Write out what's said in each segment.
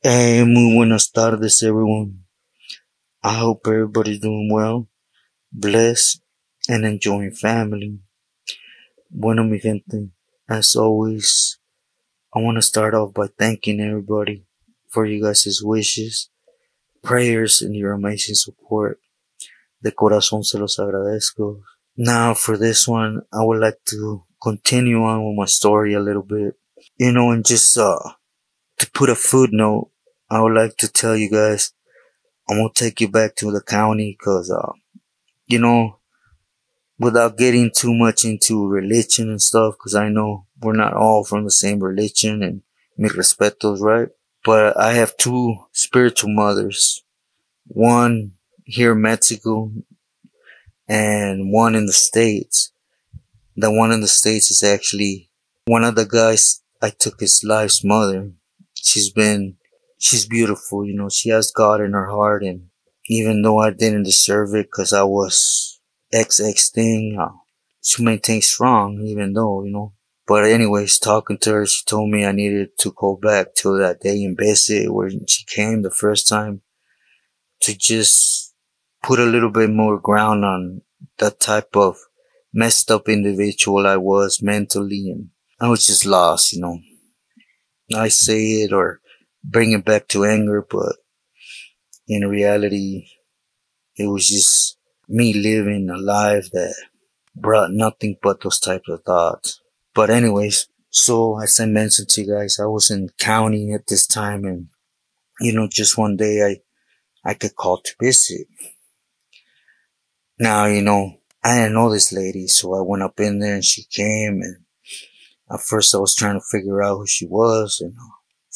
Hey, muy buenas tardes, everyone. I hope everybody's doing well, blessed, and enjoying family. Bueno, mi gente, as always, I want to start off by thanking everybody for you guys' wishes, prayers, and your amazing support. De corazón se los agradezco. Now, for this one, I would like to continue on with my story a little bit. And just, to put a footnote, I would like to tell you guys, I'm gonna take you back to the county cause, without getting too much into religion and stuff, cause I know we're not all from the same religion, and mis respetos, right? But I have two spiritual mothers. One here in Mexico and one in the States. The one in the States is actually one of the guys I took his life's mother. She's beautiful, she has God in her heart, and even though I didn't deserve it cause I was XX thing, she maintained strong even though. But anyways, talking to her, she told me I needed to go back to that day and visit where she came the first time to just put a little bit more ground on that type of messed up individual I was mentally, and I was just lost, I say it or bring it back to anger, but in reality, it was just me living a life that brought nothing but those types of thoughts. But anyways, so as I mentioned to you guys, I was in county at this time, and just one day I get called to visit. Now, I didn't know this lady, so I went up in there and she came, and at first I was trying to figure out who she was, and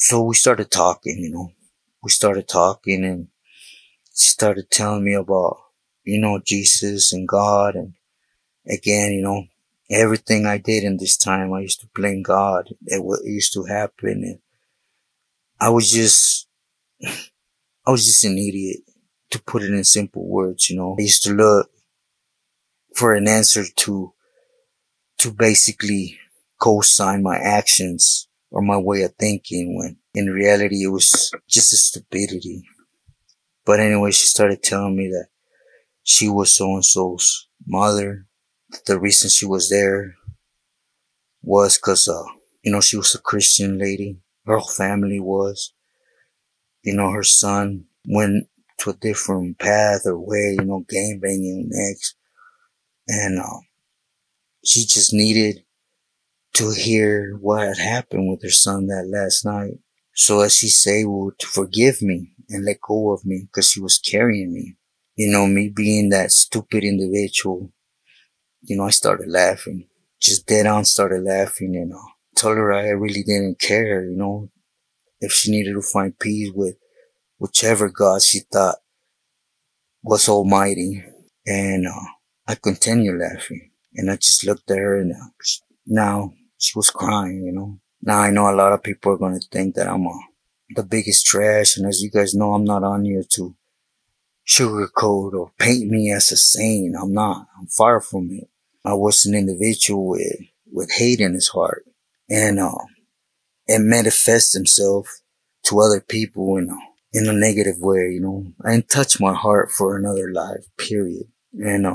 so we started talking, we started talking, and she started telling me about, Jesus and God, and again, everything I did in this time, I used to blame God at what used to happen, and I was just an idiot, to put it in simple words, I used to look for an answer to basically co-sign my actions or my way of thinking, when in reality it was just a stupidity. But anyway, she started telling me that she was so-and-so's mother. The reason she was there was cause, she was a Christian lady. Her whole family was. Her son went to a different path or way, gang banging next. And, she just needed to hear what had happened with her son that last night. So as she's able to forgive me and let go of me, cause she was carrying me. Me being that stupid individual, I started laughing. Just dead on started laughing, and told her I really didn't care, if she needed to find peace with whichever God she thought was almighty. And I continued laughing, and I just looked at her, and now she was crying, Now I know a lot of people are going to think that I'm the biggest trash, and as you guys know, I'm not on here to sugarcoat or paint me as a saint. I'm not. I'm far from it. I was an individual with hate in his heart, and it manifests himself to other people in a negative way, I didn't touch my heart for another life, period. And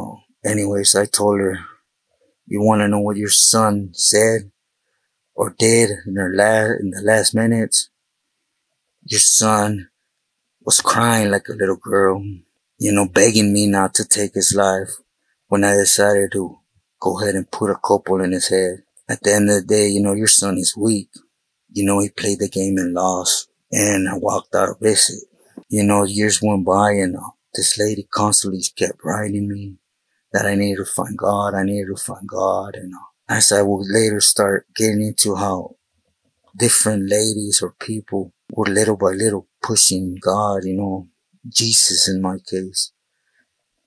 anyways, I told her, you want to know what your son said or did in the last minutes? Your son was crying like a little girl, begging me not to take his life when I decided to go ahead and put a couple in his head. At the end of the day, your son is weak. He played the game and lost, and I walked out of visit. Years went by, and this lady constantly kept writing me that I needed to find God, and as I would later start getting into how different ladies or people were little by little pushing God, Jesus in my case,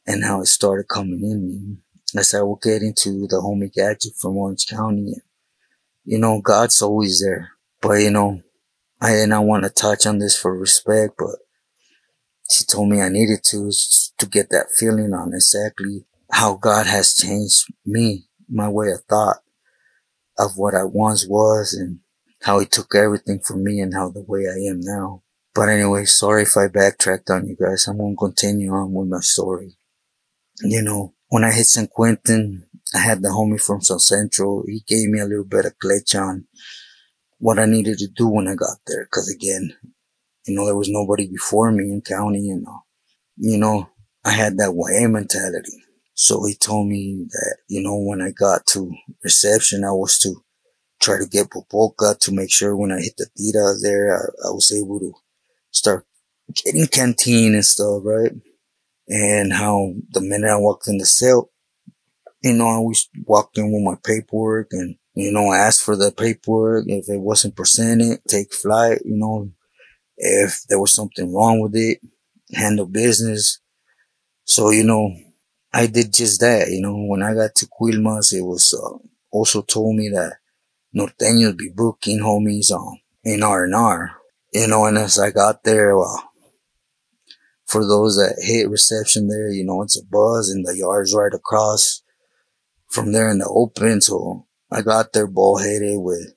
and how it started coming in me. As I would get into the homie gadget from Orange County, God's always there. But, I want to touch on this for respect, but she told me I needed to get that feeling on exactly how God has changed me, my way of thought of what I once was, and how he took everything from me and how the way I am now. But anyway, sorry if I backtracked on you guys. I'm going to continue on with my story. When I hit San Quentin, I had the homie from South Central. He gave me a little bit of glitch on what I needed to do when I got there. Cause again, there was nobody before me in county, and, I had that YA mentality. So he told me that, when I got to reception, I was to try to get Popoca to make sure when I hit the Tita there, I was able to start getting canteen and stuff, right? And how the minute I walked in the cell, I always walked in with my paperwork and, I asked for the paperwork. If it wasn't presented, take flight, if there was something wrong with it, handle business. So, I did just that, when I got to Quilmas, it was, also told me that Norteños be booking homies, in R&R, and as I got there, for those that hit reception there, it's a buzz and the yard's right across from there in the open. So I got there bald headed with,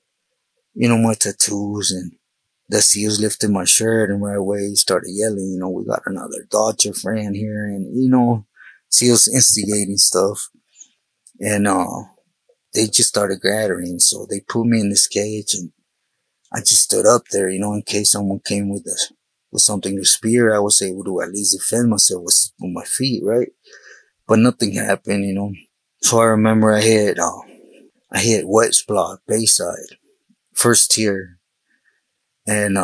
my tattoos, and the SEALs lifted my shirt, and right away he started yelling, we got another Dodger friend here, and, SEALs instigating stuff. And, they just started gathering. So they put me in this cage, and I just stood up there, in case someone came with something to spear. I was able to at least defend myself with my feet, right? But nothing happened, So I remember I hit West Block, Bayside, first tier. And,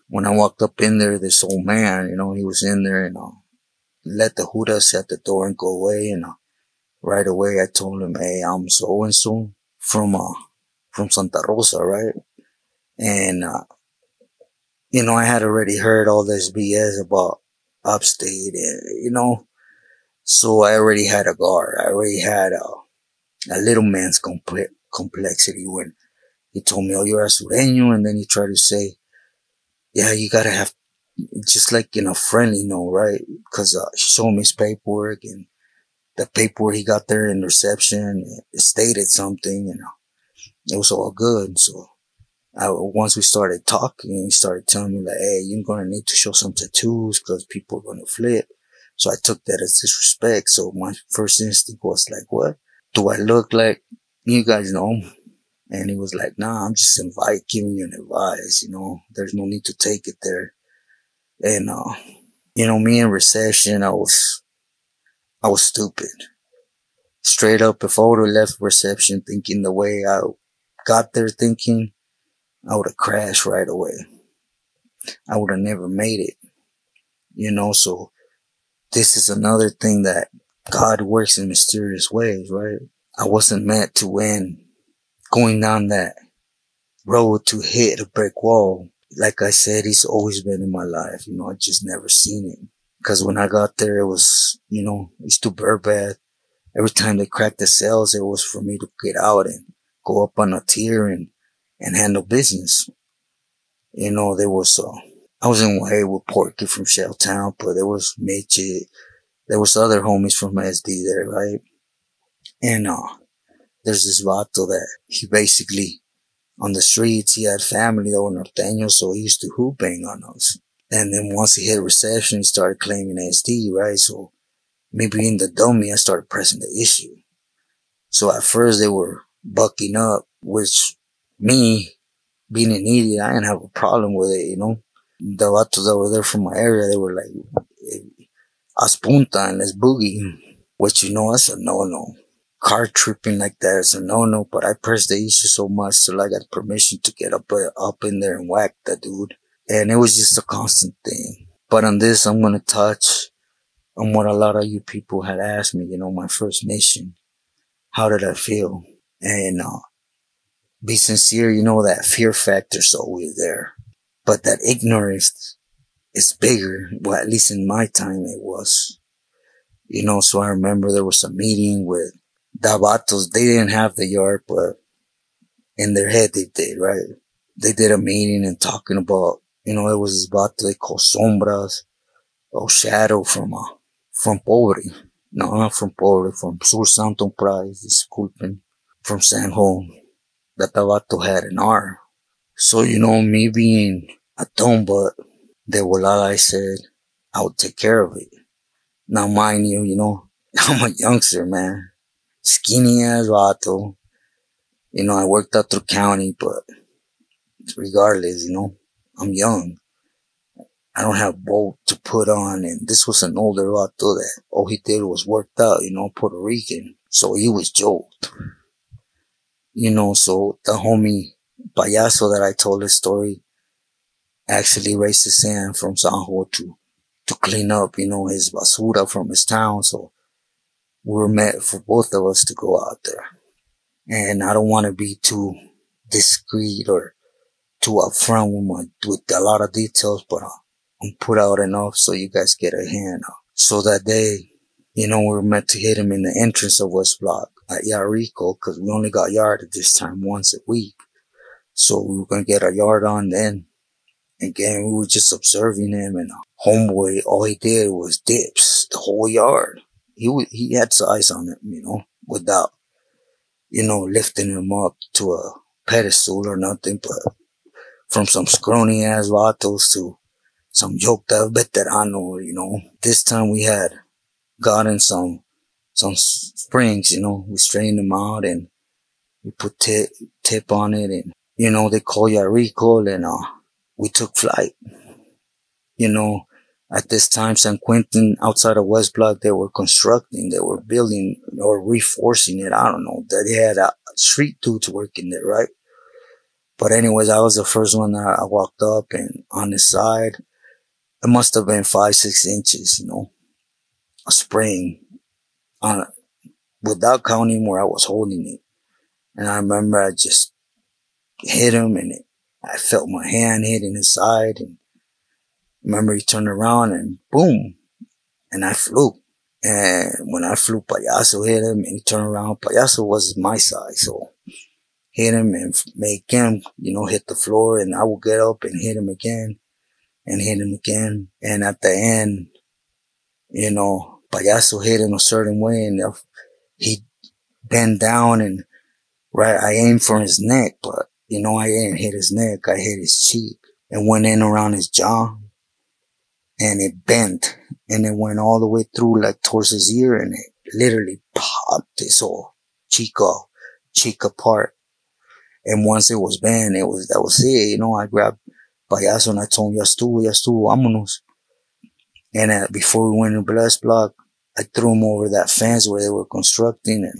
when I walked up in there, this old man, he was in there, and, let the Judas at the door and go away. And, right away I told him, hey, I'm so and so from Santa Rosa, right? And, I had already heard all this BS about upstate, and, so I already had a guard. I already had a little man's complexity when he told me, oh, you're a Sureño, and then he tried to say, yeah, you gotta have, just like in a friendly note, right? Cause, he showed me his paperwork, and the paperwork he got there in reception, it stated something, and it was all good. So, once we started talking, he started telling me like, hey, you're gonna need to show some tattoos cause people are gonna flip. So I took that as disrespect. So my first instinct was like, what? Do I look like you guys know? And he was like, nah, I'm just giving you an advice, there's no need to take it there. And, me in reception, I was stupid. Straight up, if I would have left reception thinking the way I got there thinking, I would have crashed right away. I would have never made it, so this is another thing that God works in mysterious ways, right? I wasn't meant to end going down that road to hit a brick wall. Like I said, he's always been in my life, I just never seen it. Cause when I got there, it was, it's too bad. Every time they cracked the cells, it was for me to get out and go up on a tier and handle business. There was, I was in way with Porky from Shelltown, but there was Mitch, there was other homies from SD there, right? And, there's this vato that he basically, on the streets, he had family that were Norteños, so he used to hoop bang on us. And then once he hit reception, he started claiming SD, right? So me being the dummy, I started pressing the issue. So at first they were bucking up, which me, being an idiot, I didn't have a problem with it, The vatos that were there from my area, they were like, "Haz punta and let's boogie," which, that's a no-no. Car tripping like that is a no-no, but I pressed the issue so much till I got permission to get up in there and whack the dude. And it was just a constant thing. But on this, I'm gonna touch on what a lot of you people had asked me, my first mission. How did I feel? And, be sincere, you know, that fear factor's always there. But that ignorance is bigger. Well, at least in my time it was. You know, so I remember there was a meeting with the vatos. They didn't have the yard, but in their head they did, right? They did a meeting and talking about, you know, it was this vato they call Sombras, or Shadow from Pobre. No, not from Pobre, from Sur Santo Prize, disculpen, from San Juan. That the vato had an R. So, you know, me being a dumb butt, de volada I said, I would take care of it. Now mind you, you know, I'm a youngster, man. Skinny ass vato. You know, I worked out through county, but regardless, you know, I'm young. I don't have boat to put on, and this was an older vato that all he did was worked out, you know, Puerto Rican. So he was joked. You know, so the homie payaso that I told his story actually raised the sand from San Juan to clean up, you know, his basura from his town. So we were met for both of us to go out there. And I don't want to be too discreet or too upfront with a lot of details, but I'm put out enough so you guys get a hand. So that day, you know, we were meant to hit him in the entrance of West Block at Yarico, because we only got yard at this time once a week. So we were going to get our yard on then. Again, we were just observing him, and homeboy, all he did was dips the whole yard. He had size on him, you know, without, you know, lifting him up to a pedestal or nothing, but from some scrawny ass vatos to some yoked up veterano, you know. This time we had gotten some springs, you know. We strained them out and we put tip on it, and, you know, they call Yarico, and we took flight. You know, at this time, San Quentin, outside of West Block, they were constructing, they were building or reinforcing it. I don't know. They had street dudes working there, right? But anyways, I was the first one that I walked up, and on the side, it must have been 5-6 inches, you know, a spring without counting where I was holding it. And I remember I just hit him, and I felt my hand hitting his side, and remember he turned around and boom, and I flew. And when I flew, Payaso hit him, and he turned around. Payaso was my size, so hit him and make him, you know, hit the floor, and I would get up and hit him again and hit him again. And at the end, you know, Payaso hit him a certain way, and he bent down, and right, I aimed for his neck, but, you know, I didn't hit his neck. I hit his cheek and went in around his jaw, and it bent, and it went all the way through, like, towards his ear, and it literally popped his whole cheek apart. And once it was bent, that was it. You know, I grabbed Payaso and I told him, ya estuvo, vámonos. And before we went to Blessed Block, I threw him over that fence where they were constructing, and,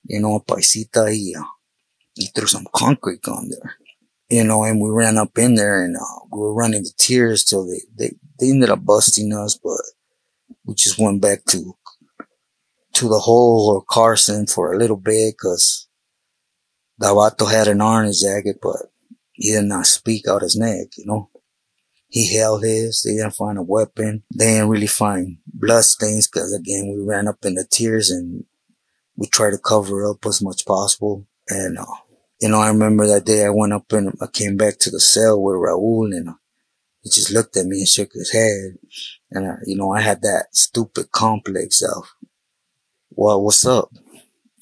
you know, Paisita, he threw some concrete on there. You know, and we ran up in there, and we were running to tears till they ended up busting us, but we just went back to the hole or Carson for a little bit, cause the vato had an R in his jacket, but he did not speak out his neck, you know. He held his. They didn't find a weapon. They didn't really find blood stains, cause again, we ran up in the tears and we tried to cover up as much possible. And, you know, I remember that day I went up and I came back to the cell with Raul, and he just looked at me and shook his head. And, you know, I had that stupid complex of, well, what's up?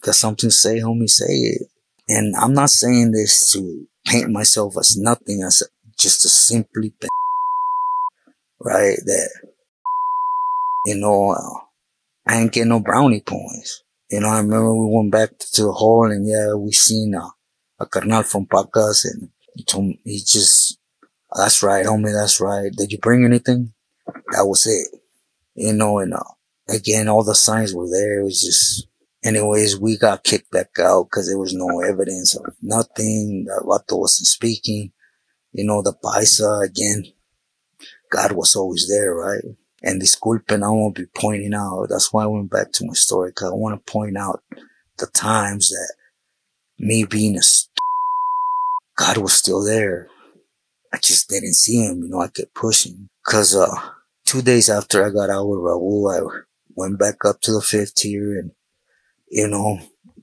Got something to say, homie? Say it. And I'm not saying this to paint myself as nothing, as just a simply, right? That, you know, I ain't getting no brownie points. You know, I remember we went back to the hall, and yeah, we seen a carnal from Pacas, and he just, that's right, homie, that's right. Did you bring anything? That was it. You know, and again, all the signs were there. It was just, anyways, we got kicked back out because there was no evidence of nothing. The vato wasn't speaking. You know, the paisa, again, God was always there, right? And disculpen, I won't be pointing out. That's why I went back to my story, because I want to point out the times that me being a God was still there. I just didn't see him, I kept pushing. Cause, 2 days after I got out with Raul, I went back up to the fifth tier and, you know,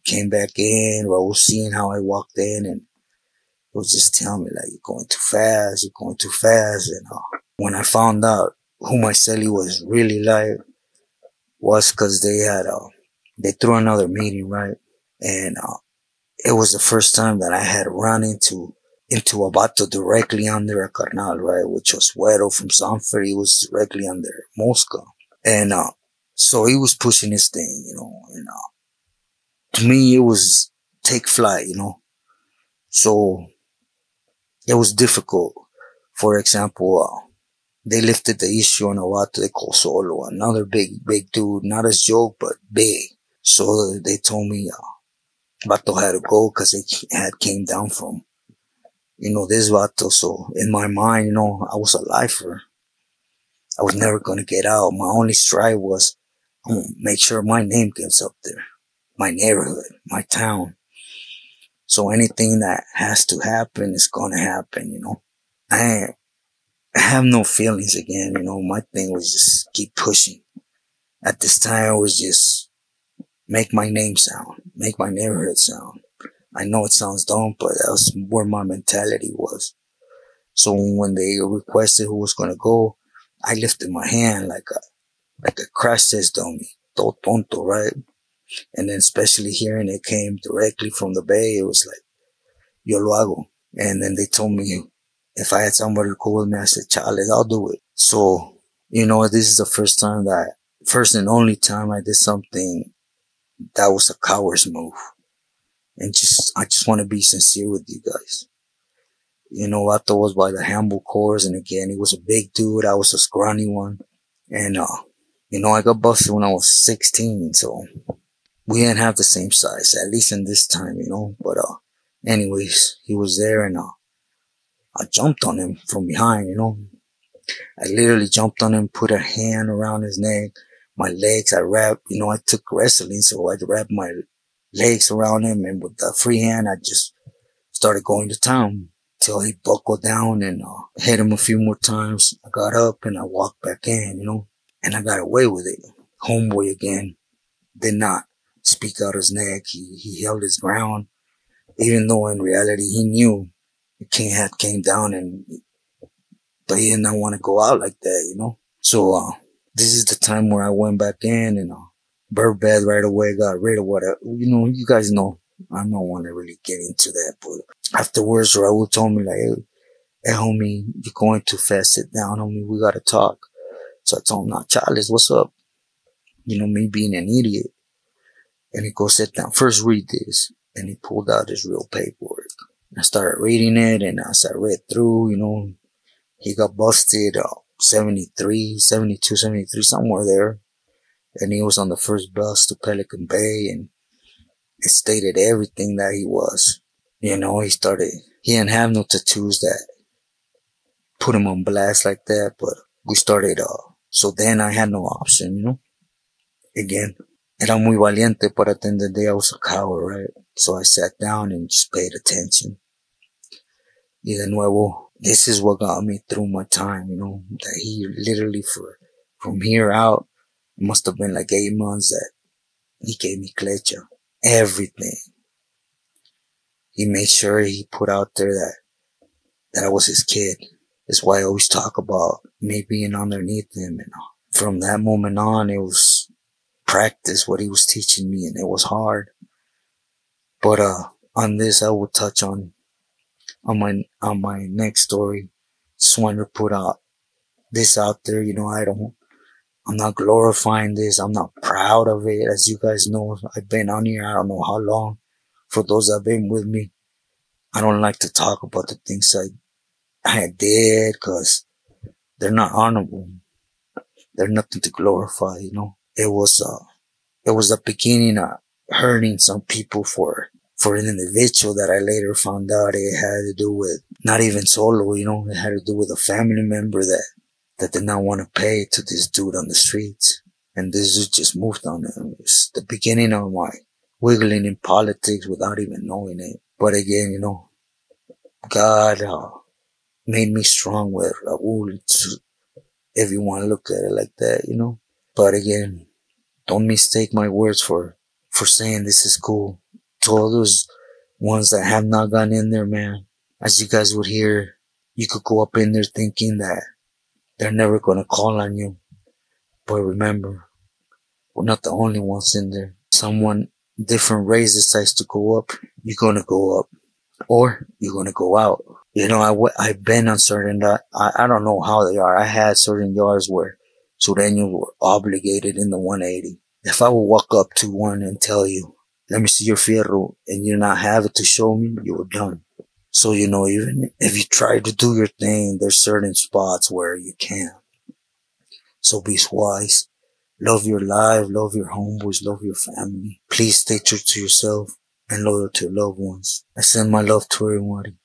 came back in. Raul seeing how I walked in and it was just telling me like, you're going too fast, you're going too fast. And, when I found out who my celly was really like, was cause they threw another meeting, right? And, it was the first time that I had run into a vato directly under a carnal, right? Which was Güero from Sanford. He was directly under Mosca. And, so he was pushing his thing, and, to me, it was take flight, So it was difficult. For example, they lifted the issue on a vato they call Solo, another big dude, not as joke, but big. So they told me, vato had to go because they had came down from, this vato. So in my mind, I was a lifer. I was never going to get out. My only strive was, I'm going to make sure my name gets up there. My neighborhood, my town. So anything that has to happen is going to happen, I have no feelings again, My thing was just keep pushing. At this time, it was just make my name sound, make my neighborhood sound. I know it sounds dumb, but that was where my mentality was. So when they requested who was going to go, I lifted my hand like a crash test dummy, todo tonto, right? And then especially hearing it came directly from the Bay, it was like, yo lo hago. And then they told me if I had somebody to go with me, I said, Charles, I'll do it. So, this is the first and only time I did something that was a coward's move. And I just want to be sincere with you guys. Vato was by the handball course, and again, he was a big dude. I was a scrawny one. And, I got busted when I was 16, so we didn't have the same size, at least in this time, But, anyways, he was there and, I jumped on him from behind, I literally jumped on him, put a hand around his neck, my legs, I wrapped, I took wrestling, so I wrapped my legs around him, and with the free hand, I just started going to town till he buckled down and, hit him a few more times. I got up and I walked back in, and I got away with it. Homeboy again did not speak out his neck. He held his ground, even though in reality he knew the king had came down but he did not want to go out like that, So, this is the time where I went back in and, bird bed right away, got rid of whatever, you guys know. I don't want to really get into that, but afterwards, Raul told me like, hey homie, you're going too fast, sit down, homie, we gotta talk. So I told him, nah, Charles, what's up? Me being an idiot. And he goes, sit down, first read this. And he pulled out his real paperwork. I started reading it, and as I read through, he got busted 73, 72, 73, somewhere there. And he was on the first bus to Pelican Bay, and it stated everything that he was. He didn't have no tattoos that put him on blast like that, but we started, so then I had no option, Again, era muy valiente, but at the end of the day, I was a coward, right? So I sat down and just paid attention. Y de nuevo, this is what got me through my time, that he literally from here out, it must have been like 8 months that he gave me clecha. Everything. He made sure he put out there that I was his kid. That's why I always talk about me being underneath him. And from that moment on, it was practice what he was teaching me, and it was hard. But on this, I will touch on my next story. Just wanted to put this out there. I'm not glorifying this. I'm not proud of it. As you guys know, I've been on here, I don't know how long. For those that have been with me, I don't like to talk about the things I did, because they're not honorable. They're nothing to glorify, It was the beginning of hurting some people for an individual that I later found out it had to do with not even solo, it had to do with a family member that did not want to pay to this dude on the streets. And this dude just moved on him. It's the beginning of my wiggling in politics without even knowing it. But again, God made me strong with Raul, if you want to look at it like that, you know. But again, don't mistake my words for saying this is cool. To all those ones that have not gone in there, man, as you guys would hear, you could go up in there thinking that they're never gonna call on you. But remember, we're not the only ones in there. Someone different race decides to go up, you're gonna go up, or you're gonna go out. You know, I've been on certain, I don't know how they are. I had certain yards where Sureños were obligated in the 180. If I would walk up to one and tell you, let me see your fierro, and you not have it to show me, you were done. So, you know, even if you try to do your thing, there's certain spots where you can't. So be wise. Love your life, love your homeboys, love your family. Please stay true to yourself and loyal to your loved ones. I send my love to everybody.